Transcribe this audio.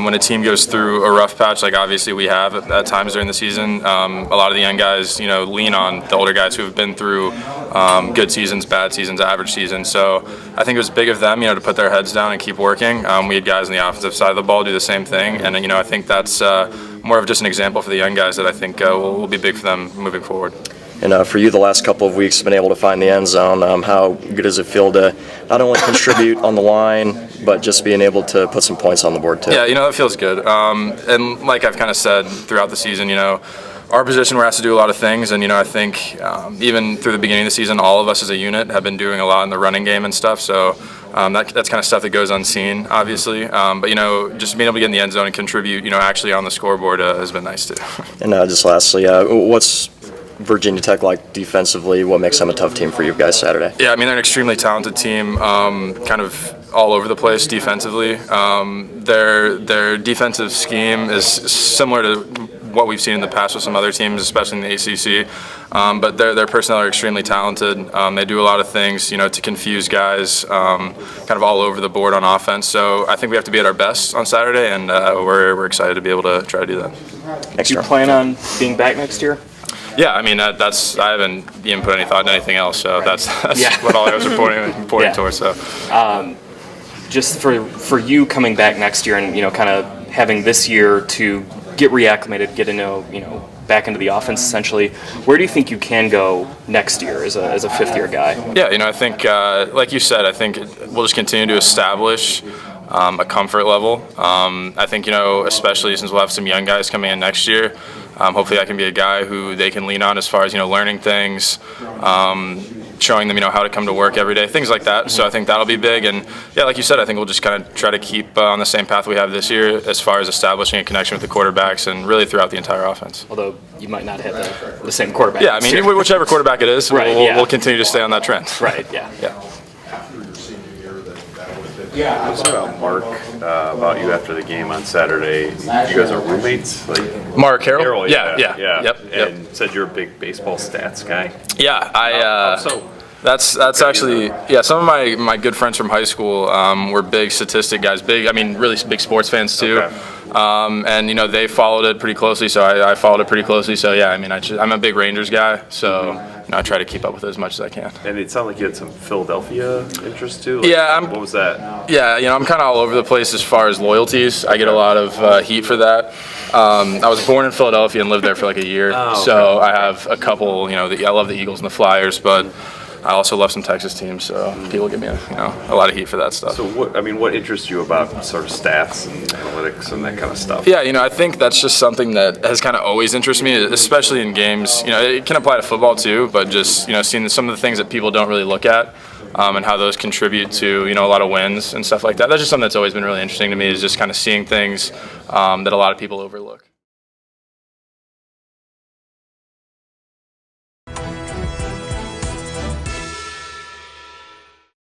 when a team goes through a rough patch, like obviously we have at times during the season, a lot of the young guys, lean on the older guys who have been through good seasons, bad seasons, average seasons. So I think it was big of them, to put their heads down and keep working. We had guys on the offensive side of the ball do the same thing, and I think that's more of just an example for the young guys that I think will be big for them moving forward. And for you, the last couple of weeks, been able to find the end zone. How good does it feel to not only contribute on the line, but just being able to put some points on the board too? Yeah, it feels good. And like I've kind of said throughout the season, our position, we're asked to do a lot of things, and I think even through the beginning of the season, all of us as a unit have been doing a lot in the running game and stuff. So that's kind of stuff that goes unseen, obviously. But just being able to get in the end zone and contribute, actually on the scoreboard has been nice too. And just lastly, what's Virginia Tech like defensively? What makes them a tough team for you guys Saturday? Yeah, they're an extremely talented team, kind of all over the place defensively. Their defensive scheme is similar to what we've seen in the past with some other teams, especially in the ACC. But their personnel are extremely talented. They do a lot of things, to confuse guys, kind of all over the board on offense. So I think we have to be at our best on Saturday, and we're excited to be able to try to do that. Do you plan on being back next year? Yeah, I haven't even put any thought into anything else, so that's what all I was pointing towards. So, just for you coming back next year and kind of having this year to get reacclimated, get to know back into the offense essentially. Where do you think you can go next year as a fifth-year guy? Yeah, I think like you said, I think we'll just continue to establish a comfort level. I think especially since we'll have some young guys coming in next year. Hopefully I can be a guy who they can lean on as far as learning things, showing them how to come to work every day, things like that. So I think that'll be big. And yeah, like you said, I think we'll just kind of try to keep on the same path we have this year as far as establishing a connection with the quarterbacks and really throughout the entire offense. Although you might not have the same quarterback. Yeah, whichever quarterback it is, right, we'll continue to stay on that trend. Right. Yeah. I was about Mark, about you after the game on Saturday. You guys are roommates? Mark Harrell? Yeah. Yep. And said you're a big baseball stats guy. Yeah, So that's actually, some of my good friends from high school were big statistic guys, really big sports fans too. Okay. And they followed it pretty closely, so I followed it pretty closely. So yeah, I'm a big Rangers guy, so I try to keep up with it as much as I can. And it sounded like you had some Philadelphia interest too. What was that? Yeah, I'm kind of all over the place as far as loyalties. I get a lot of heat for that. I was born in Philadelphia and lived there for like a year, so I have a couple. I love the Eagles and the Flyers, but I also love some Texas teams, so people give me a lot of heat for that stuff. So what interests you about sort of stats and analytics and that kind of stuff? Yeah, I think that's just something that has kind of always interested me, especially in games. It can apply to football too, but just seeing some of the things that people don't really look at. And how those contribute to a lot of wins and stuff like that. That's just something that's always been really interesting to me, is just kind of seeing things that a lot of people overlook.